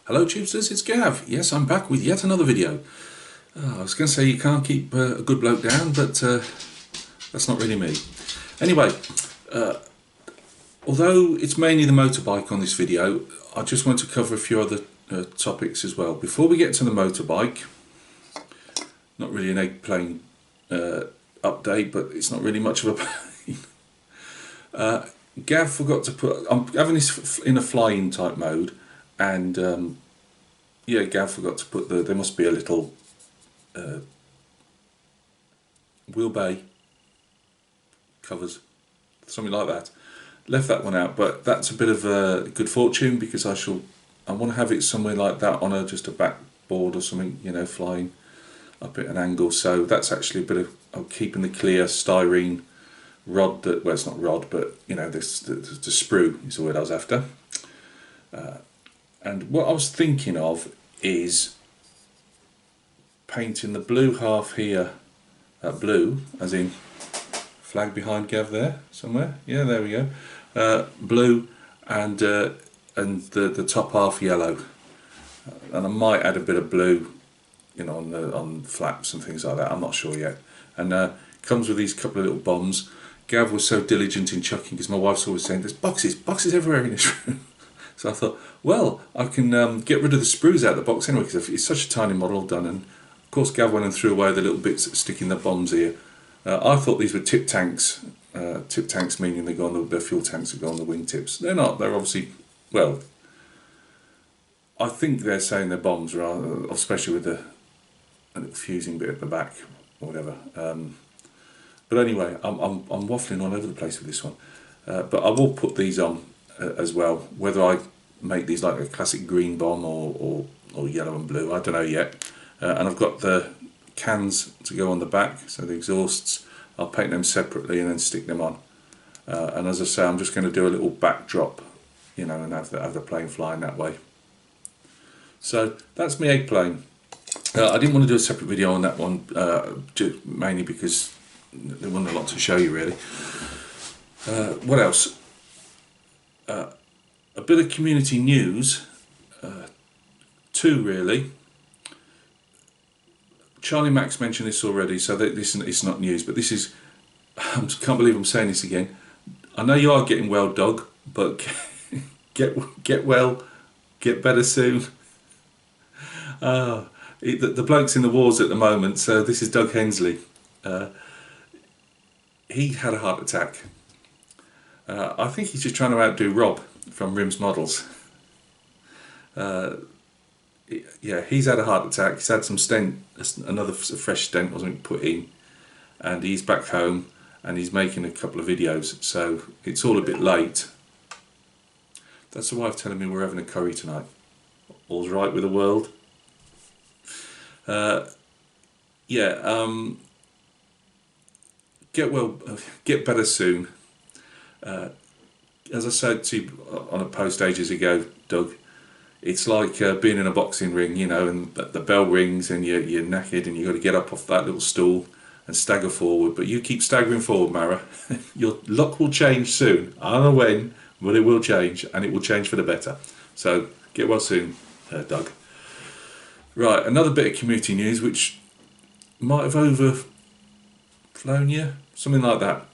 Hello Tubesters, it's Gav. Yes, I'm back with yet another video. I was going to say you can't keep a good bloke down, but that's not really me. Anyway, although it's mainly the motorbike on this video, I just want to cover a few other topics as well. Before we get to the motorbike, not really an eggplane update, but it's not really much of a plane. Gav forgot to put, I'm having this in a flying type mode, and yeah, Gav forgot to put there must be a little wheel bay covers, something like that. Left that one out, but that's a bit of a good fortune because I want to have it somewhere like that on just a backboard or something, you know, flying up at an angle. So that's actually a bit of keeping the clear styrene rod that, well, it's not rod, but you know, the sprue is the word I was after. And what I was thinking of is painting the blue half here blue, as in flag behind Gav there somewhere. Yeah, there we go. Blue, and the top half yellow, and I might add a bit of blue, you know, on flaps and things like that. I'm not sure yet. And comes with these couple of little bombs. Gav was so diligent in chucking because my wife's always saying there's boxes everywhere in this room. So I thought, well, I can get rid of the sprues out of the box anyway because it's such a tiny model done. And of course Gav went and threw away the little bits that stick in the bombs here. I thought these were tip tanks. Tip tanks meaning they go on the fuel tanks that go on the wingtips. They're not. They're obviously, well, I think they're saying they're bombs, rather, especially with a little fusing bit at the back or whatever. But anyway, I'm waffling all over the place with this one. But I will put these on as well. Whether I make these like a classic green bomb or yellow and blue, I don't know yet. And I've got the cans to go on the back, so the exhausts, I'll paint them separately and then stick them on. And as I say, I'm just going to do a little backdrop, you know, and have the plane flying that way. So that's my eggplane. I didn't want to do a separate video on that one, mainly because there wasn't a lot to show you really. What else? A bit of community news, two really. Charlie Max mentioned this already, so it's not news, but this is, I can't believe I'm saying this again. I know you are getting well, Doug, but get well, get better soon. The bloke's in the wars at the moment, so this is Doug Hensley. He had a heart attack. I think he's just trying to outdo Rob from Rims Models. Yeah, he's had a heart attack. He's had some stent, another fresh stent wasn't put in, and he's back home and he's making a couple of videos, so it's all a bit late. That's the wife telling me we're having a curry tonight. All's right with the world. Yeah, get well, get better soon. As I said to you on a post ages ago, Doug, it's like being in a boxing ring, you know, and the bell rings and you're knackered and you've got to get up off that little stool and stagger forward. But you keep staggering forward, Mara. Your luck will change soon. I don't know when, but it will change, and it will change for the better. So get well soon, Doug. Right, another bit of community news which might have overflown you, something like that.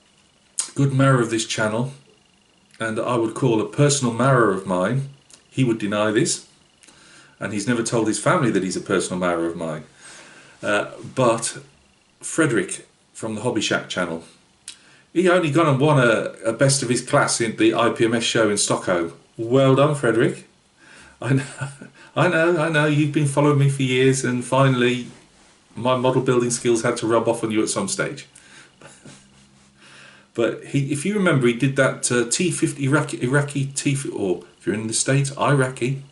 Good Mara of this channel, and I would call a personal Mara of mine. He would deny this, and he's never told his family that he's a personal Mara of mine. But Frederick from the Hobby Shack channel, he only gone and won a best of his class in the IPMS show in Stockholm. Well done, Frederick. I know, you've been following me for years, and finally my model building skills had to rub off on you at some stage. But if you remember, he did that T50 Iraqi T50, or if you're in the States, Iraqi,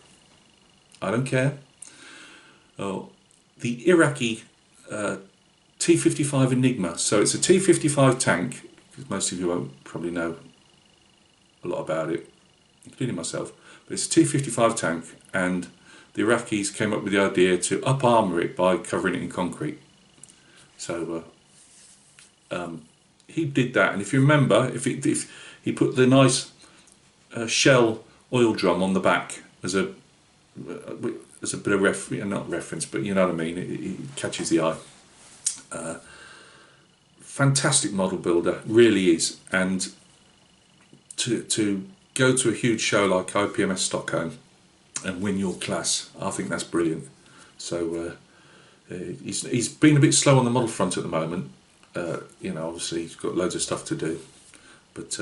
I don't care. Oh, the Iraqi T55 Enigma. So it's a T55 tank, because most of you won't probably know a lot about it, including myself. But it's a T55 tank, and the Iraqis came up with the idea to up-armour it by covering it in concrete. So he did that, and if you remember, if he put the nice shell oil drum on the back as a as a bit of not reference, but you know what I mean. It catches the eye. Fantastic model builder, really is, and to go to a huge show like IPMS Stockholm and win your class, I think that's brilliant. So he's been a bit slow on the model front at the moment. You know, obviously he's got loads of stuff to do, but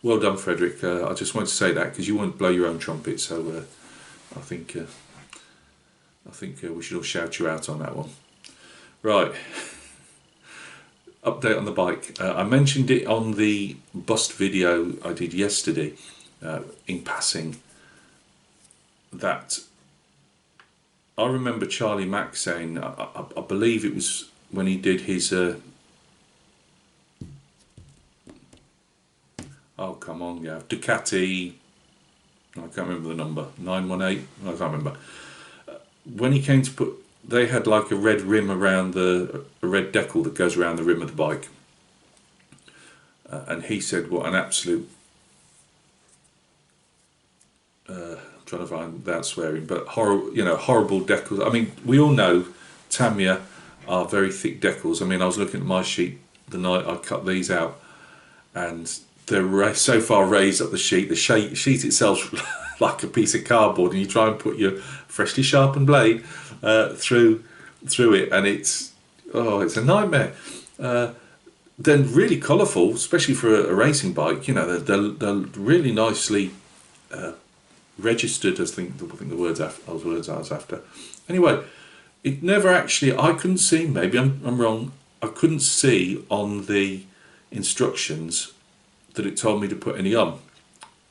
well done, Frederick. I just wanted to say that because you won't blow your own trumpet, so I think we should all shout you out on that one. Right. Update on the bike. I mentioned it on the bust video I did yesterday, in passing, that I remember Charlie Mack saying, I believe it was when he did his oh come on, yeah, Ducati, I can't remember the number, 918, I can't remember. When he came to put, they had like a red rim around a red decal that goes around the rim of the bike, and he said what an absolute I'm trying to find without swearing, but horrible decals. I mean, we all know Tamiya are very thick decals. I mean, I was looking at my sheet the night I cut these out, and they're so far raised up the sheet. The sheet itself's like a piece of cardboard, and you try and put your freshly sharpened blade through it, and it's a nightmare. Then really colourful, especially for a racing bike. You know, they're really nicely registered. I think the words I was after. Anyway, it never actually. I couldn't see. Maybe I'm wrong. I couldn't see on the instructions that it told me to put any on.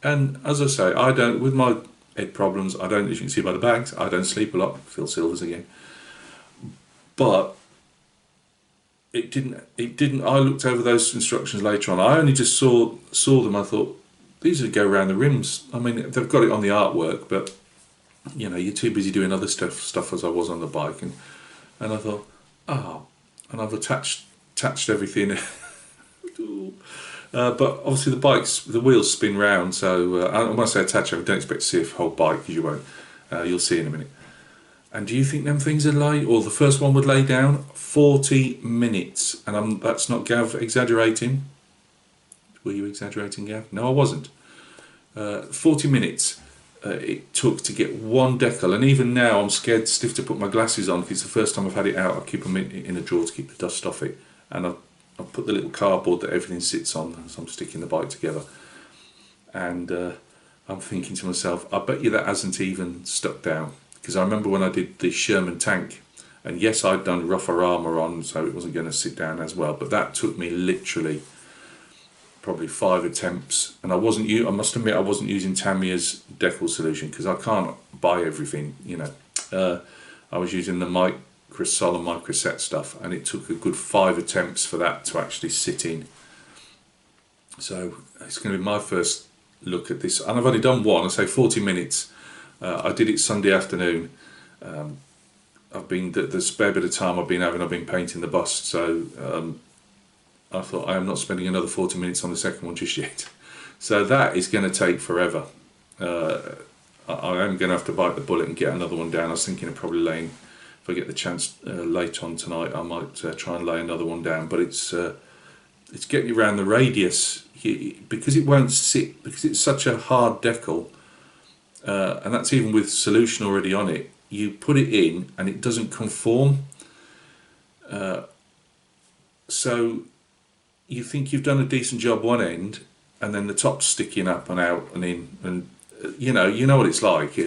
And as I say, I don't, with my head problems, I don't, as you can see by the bags, I don't sleep a lot. Phil Silvers again. But it didn't. I looked over those instructions later on. I only just saw them. I thought, these would go around the rims. I mean, they've got it on the artwork, but you know, you're too busy doing other stuff as I was on the bike, and I thought, and I've attached everything. But obviously the wheels spin round, so when I say attach, I don't expect to see a whole bike, because you won't. You'll see in a minute. And do you think them things would lay, or the first one would lay down 40 minutes? And that's not Gav exaggerating. Were you exaggerating, Gav? No, I wasn't. 40 minutes it took to get one decal, and even now I'm scared stiff to put my glasses on, because it's the first time I've had it out. I keep them in a drawer to keep the dust off it, and I've put the little cardboard that everything sits on as I'm sticking the bike together. And I'm thinking to myself, I bet you that hasn't even stuck down. Because I remember when I did the Sherman tank, and yes, I'd done rougher armour on, so it wasn't going to sit down as well, but that took me literally probably 5 attempts. And I must admit, I wasn't using Tamiya's decal solution, because I can't buy everything, you know. I was using the Microsol and Microset stuff, and it took a good 5 attempts for that to actually sit in. So it's going to be my first look at this, and I've only done one. I say 40 minutes. I did it Sunday afternoon. I've been the spare bit of time I've been painting the bust, so I thought I am not spending another 40 minutes on the second one just yet. So that is going to take forever. I am going to have to bite the bullet and get another one down. I was thinking of probably laying, if I get the chance later on tonight, I might try and lay another one down. But it's getting around the radius, because it won't sit, because it's such a hard decal, and that's even with solution already on it. You put it in and it doesn't conform. So you think you've done a decent job one end, and then the top's sticking up and out and in, and you know what it's like.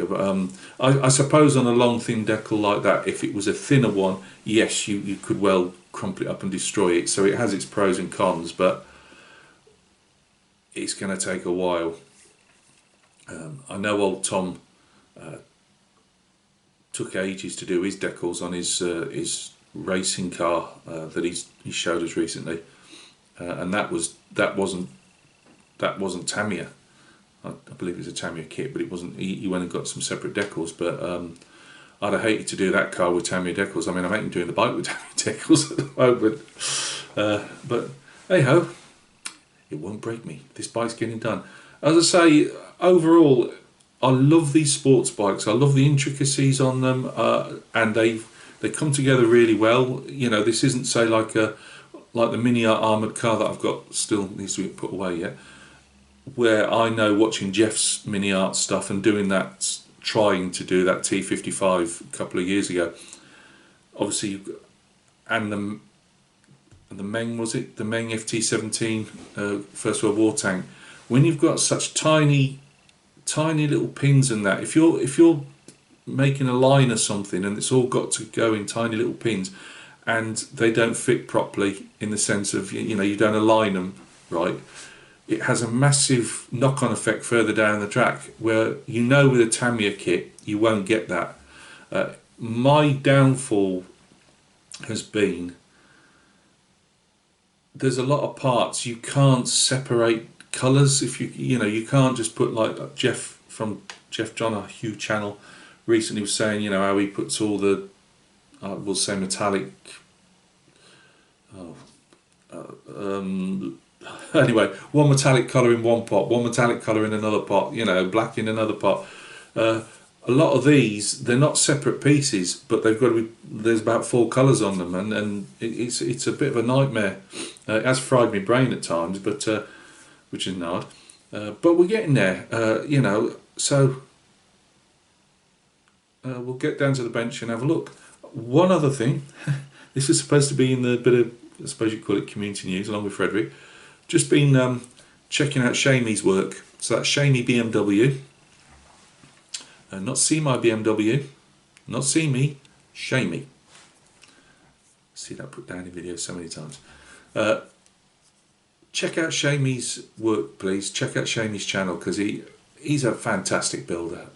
I suppose on a long thin decal like that, if it was a thinner one, yes, you could well crumple it up and destroy it. So it has its pros and cons, but it's going to take a while. I know old Tom took ages to do his decals on his racing car that he showed us recently, and that wasn't Tamiya. I believe it was a Tamiya kit, but it wasn't. He went and got some separate decals, but I'd have hated to do that car with Tamiya decals. I mean, I'm hating doing the bike with Tamiya decals at the moment, but hey ho, it won't break me. This bike's getting done. As I say, overall, I love these sports bikes. I love the intricacies on them, and they come together really well. You know, this isn't, say, like the mini armoured car that I've got still needs to be put away yet. Where I know, watching Jeff's mini art stuff and doing that, trying to do that T55 a couple of years ago. Obviously, and the Meng, was it the Meng FT17 First World War tank? When you've got such tiny little pins in that, if you're making a line or something and it's all got to go in tiny little pins, and they don't fit properly in the sense of, you know, you don't align them right, it has a massive knock-on effect further down the track, where, you know, with a Tamiya kit you won't get that. My downfall has been, there's a lot of parts you can't separate colours. If you can't just put, like Jeff from Jeff John, a Hugh channel, recently was saying, you know, how he puts all the we'll say metallic anyway, one metallic colour in one pot, one metallic colour in another pot, you know, black in another pot. A lot of these, they're not separate pieces, but they've got to be, there's about 4 colours on them, and it's a bit of a nightmare. It has fried my brain at times, but which is hard. But we're getting there, you know, so we'll get down to the bench and have a look. One other thing, this is supposed to be in the bit of, I suppose you call it, community news, along with Frederick. Just been checking out Shamey's work. So that's Shamey BMW. Not see my BMW, not see me, Shamey. See that put down in videos so many times. Check out Shamey's work, please. Check out Shamey's channel, because he's a fantastic builder.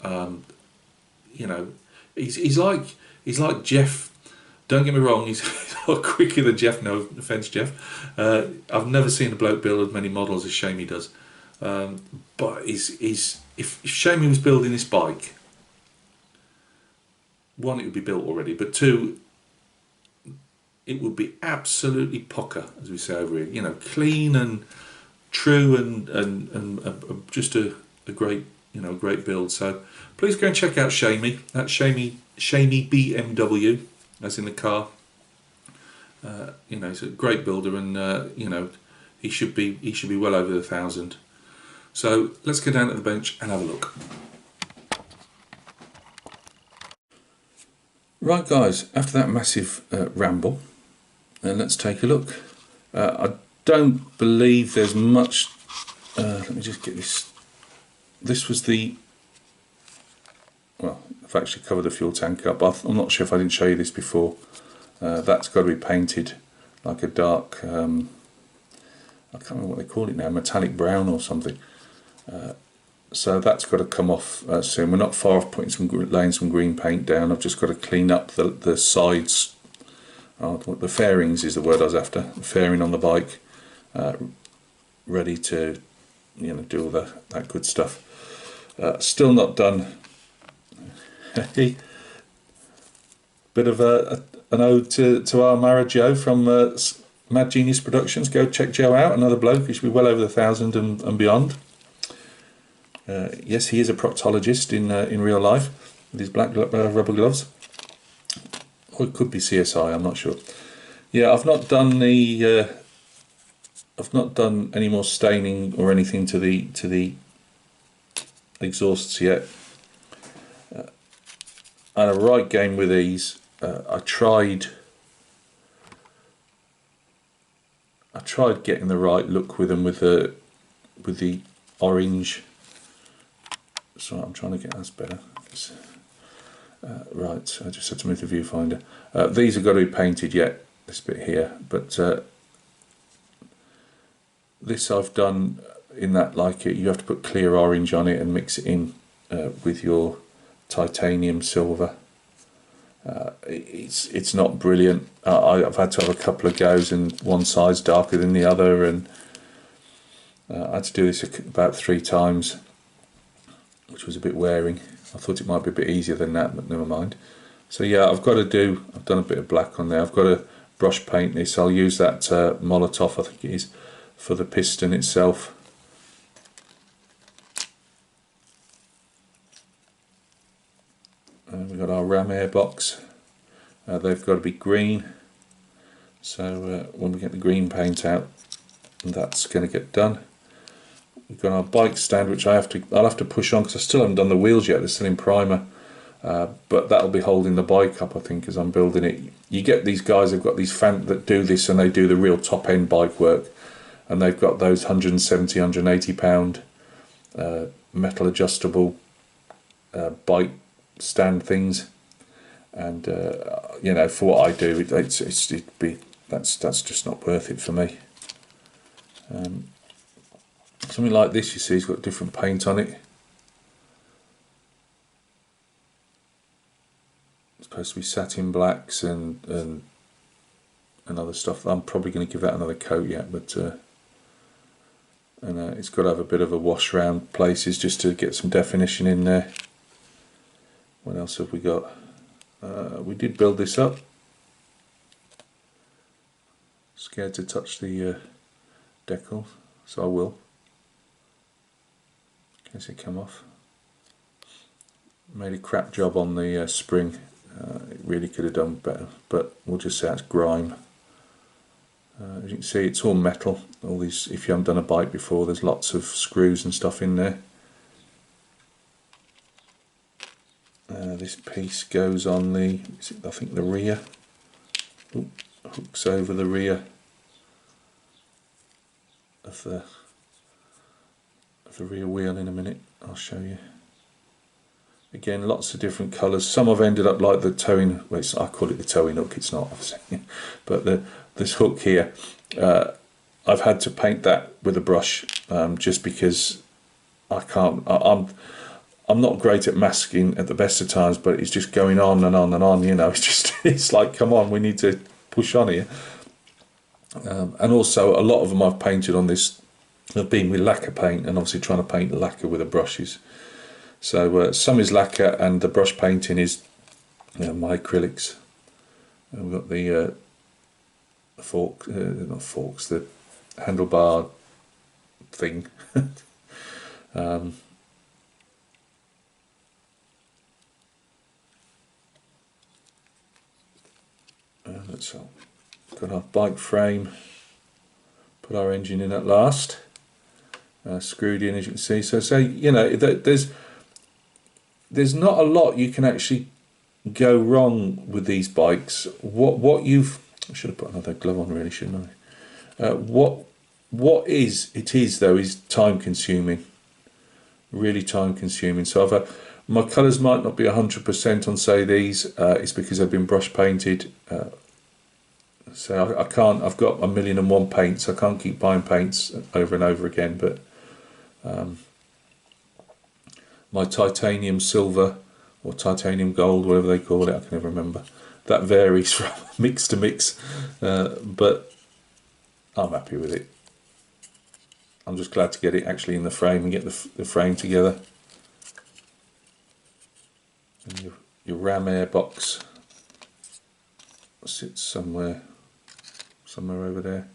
You know, he's like Jeff. Don't get me wrong, he's a lot quicker than Jeff. No offence, Jeff. I've never seen a bloke build as many models as Shamey does. But if Shamey was building this bike, one, it would be built already, but two, it would be absolutely pocker, as we say over here. You know, clean and true, and just a great, you know, great build. So please go and check out Shamey. That's Shamey BMW, as in the car. You know, he's a great builder, and you know, he should be well over 1,000. So let's go down to the bench and have a look. Right, guys, after that massive ramble, let's take a look. I don't believe there's much. Let me just get this. This was the. Well, I've actually covered the fuel tank up. I'm not sure if I didn't show you this before. That's got to be painted like a dark. I can't remember what they call it now, metallic brown or something. So that's got to come off soon. We're not far off laying some green paint down. I've just got to clean up the sides. The fairings is the word I was after. The fairing on the bike, ready to, you know, do all that good stuff. Still not done. Bit of an ode to our Mara Joe from Mad Genius Productions. Go check Joe out. Another bloke. He should be well over 1,000 and beyond. Yes, he is a proctologist in real life with his black rubber gloves. Or it could be CSI. I'm not sure. Yeah, I've not done the. I've not done any more staining or anything to the exhausts yet. And a right game with these. I tried getting the right look with them with the orange. So I'm trying to get that's better. Right, I just had to move the viewfinder. These have got to be painted yet. This bit here, but this I've done in that, like, you have to put clear orange on it and mix it in with your titanium silver. It's not brilliant. I've had to have a couple of goes, and one side's darker than the other, and I had to do this about 3 times, which was a bit wearing. I thought it might be a bit easier than that, but never mind. So yeah, I've done a bit of black on there. I've got to brush paint this. I'll use that Molotov, I think it is, for the piston itself. our ram air box. They've got to be green, so when we get the green paint out, that's going to get done. We've got our bike stand, which I'll have to push on because I still haven't done the wheels yet. They're still in primer, but that'll be holding the bike up, I think, as I'm building it. You get these guys, they've got these fans that do this, and they do the real top end bike work, and they've got those 170, 180 pound metal adjustable bike stand things, and you know, for what I do, that's just not worth it for me. Something like this, you see, it's got different paint on it. It's supposed to be satin blacks and other stuff. I'm probably going to give that another coat yet, but and it's got to have a bit of a wash around places just to get some definition in there. What else have we got? We did build this up. Scared to touch the decal, so I will. In case it come off. Made a crap job on the spring. It really could have done better, but we'll just say it's grime. As you can see, it's all metal. All these, if you haven't done a bike before, there's lots of screws and stuff in there. This piece goes on the, I think the rear. Ooh, hooks over the rear of the rear wheel in a minute. I'll show you. Again, lots of different colours. Some have ended up like the towing. Well, I call it the towing hook. It's not, obviously, but this hook here, I've had to paint that with a brush just because I can't. I'm not great at masking at the best of times, but it's just going on and on and on. You know, it's like, come on, we need to push on here. And also, a lot of them I've painted on this have been with lacquer paint, and obviously trying to paint lacquer with the brushes. So some is lacquer, and the brush painting is, you know, my acrylics. And we've got the fork, not forks, the handlebar thing. That's all. Got our bike frame. Put our engine in at last. Screwed in, as you can see. So you know, there's not a lot you can actually go wrong with these bikes. I should have put another glove on, really, shouldn't I? What it is though is time consuming, really time consuming. So my colours might not be 100% on, say, these. It's because they've been brush painted. So I can't. I've got 1,000,001 paints. I can't keep buying paints over and over again. But my titanium silver or titanium gold, whatever they call it, I can never remember. That varies from mix to mix, but I'm happy with it. I'm just glad to get it actually in the frame and get the frame together. And your ram air box sits somewhere over there.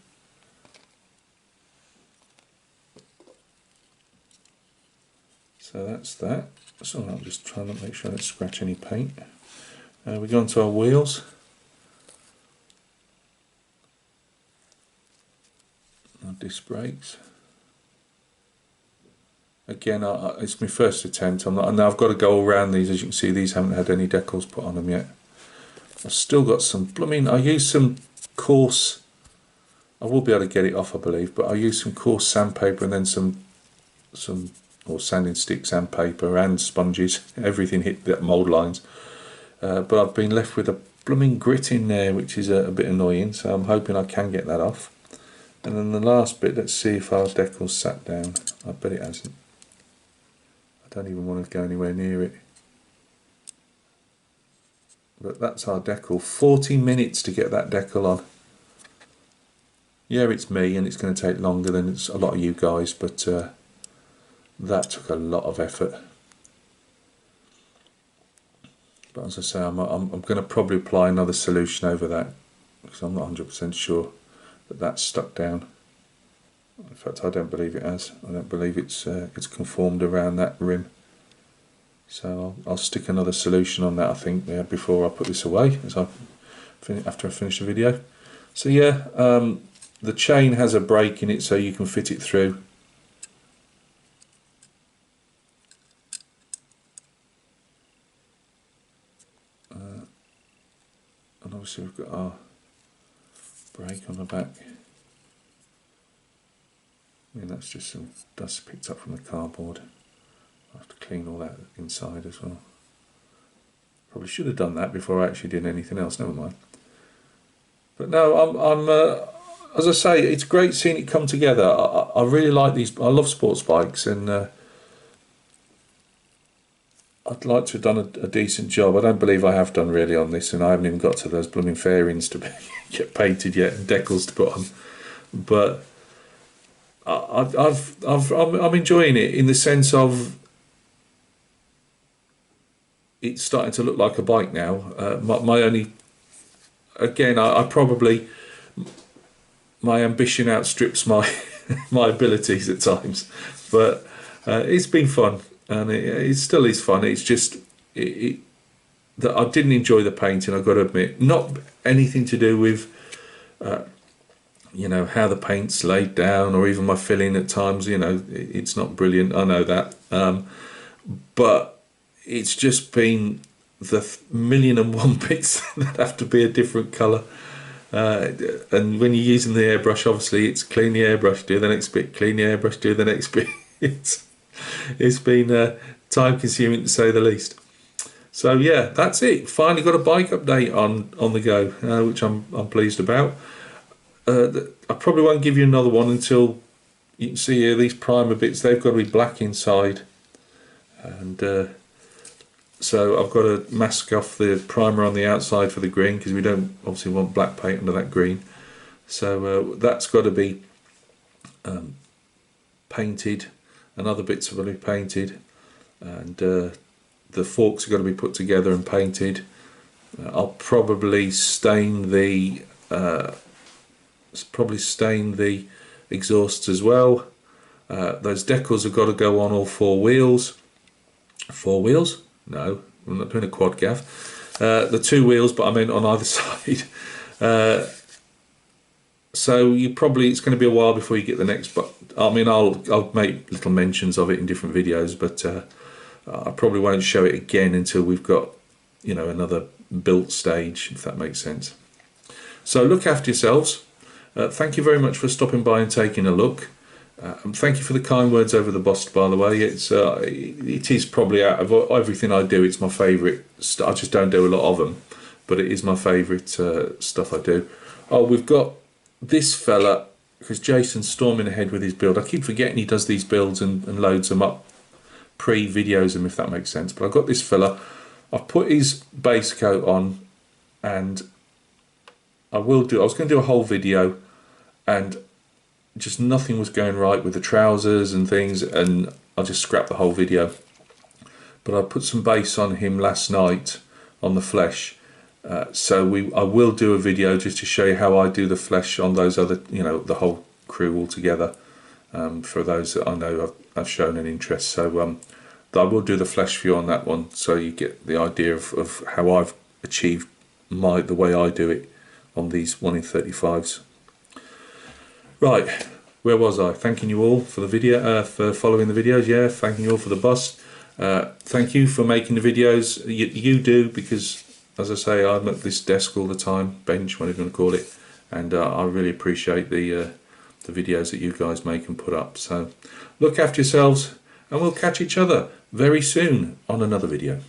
So that's that. So I'm just trying to make sure I don't scratch any paint. We go on to our wheels. Our disc brakes. Again, it's my first attempt. Now I've got to go around these. As you can see, these haven't had any decals put on them yet. I've still got some. I mean, I use some coarse. I will be able to get it off, I believe, but I use some coarse sandpaper and then some or sanding stick sandpaper and sponges. Everything hit the mould lines. But I've been left with a blooming grit in there, which is a bit annoying. So I'm hoping I can get that off. And then the last bit, let's see if our decal's sat down. I bet it hasn't. I don't even want to go anywhere near it. But that's our decal. 40 minutes to get that decal on. Yeah, it's me, and it's going to take longer than it's a lot of you guys, but that took a lot of effort. But as I say, I'm going to probably apply another solution over that, because I'm not 100% sure that that's stuck down. In fact, I don't believe it has. I don't believe it's conformed around that rim. So I'll stick another solution on that, I think, yeah, before I put this away, after I finish the video. So yeah, the chain has a break in it so you can fit it through. And obviously we've got our brake on the back. I mean, that's just some dust picked up from the cardboard. I'll have to clean all that inside as well. Probably should have done that before I actually did anything else, never mind. But no, I'm as I say, it's great seeing it come together. I really like these, I love sports bikes, and I'd like to have done a decent job. I don't believe I have done really on this, and I haven't even got to those blooming fairings to get painted yet and decals to put on. But I'm enjoying it in the sense of it's starting to look like a bike now. My only, again, I probably, my ambition outstrips my my abilities at times, but it's been fun, and it still is fun. It's just that I didn't enjoy the painting, I've got to admit. Not anything to do with you know, how the paint's laid down, or even my filling at times. You know, it's not brilliant, I know that, but it's just been the million and one bits that have to be a different colour. And when you're using the airbrush, obviously it's clean the airbrush, do the next bit, clean the airbrush, do the next bit. It's been time consuming to say the least. So yeah, that's it. Finally got a bike update on the go, which I'm pleased about. I probably won't give you another one until you can see here these primer bits. They've got to be black inside, and so I've got to mask off the primer on the outside for the green, because we don't obviously want black paint under that green. So that's got to be painted, and other bits are going to be painted, and the forks are going to be put together and painted. I'll probably stain the exhausts as well. Those decals have got to go on all four wheels. Four wheels? No, I'm not doing a quad gaff. The two wheels, but I meant on either side. So it's going to be a while before you get the next. But I mean, I'll make little mentions of it in different videos, but I probably won't show it again until we've got, you know, another built stage, if that makes sense. So look after yourselves. Thank you very much for stopping by and taking a look. Thank you for the kind words over the bust, by the way. It is probably, out of everything I do, it's my favourite. I just don't do a lot of them, but it is my favourite stuff I do. Oh, we've got this fella, because Jason's storming ahead with his build. I keep forgetting he does these builds and loads them up, pre-videos them, if that makes sense. But I've got this fella. I've put his base coat on, and I was going to do a whole video, and just nothing was going right with the trousers and things, and I just scrapped the whole video. But I put some base on him last night on the flesh, so I will do a video just to show you how I do the flesh on those other, you know, the whole crew all together, for those that I know I've shown an interest. So I will do the flesh view on that one, so you get the idea of how I've achieved the way I do it on these 1 in 35s. Right, where was I? Thanking you all for the video, for following the videos. Yeah, thanking you all for the bust. Thank you for making the videos. You do, because, as I say, I'm at this desk all the time, bench, whatever you want to call it, and I really appreciate the videos that you guys make and put up. So look after yourselves, and we'll catch each other very soon on another video.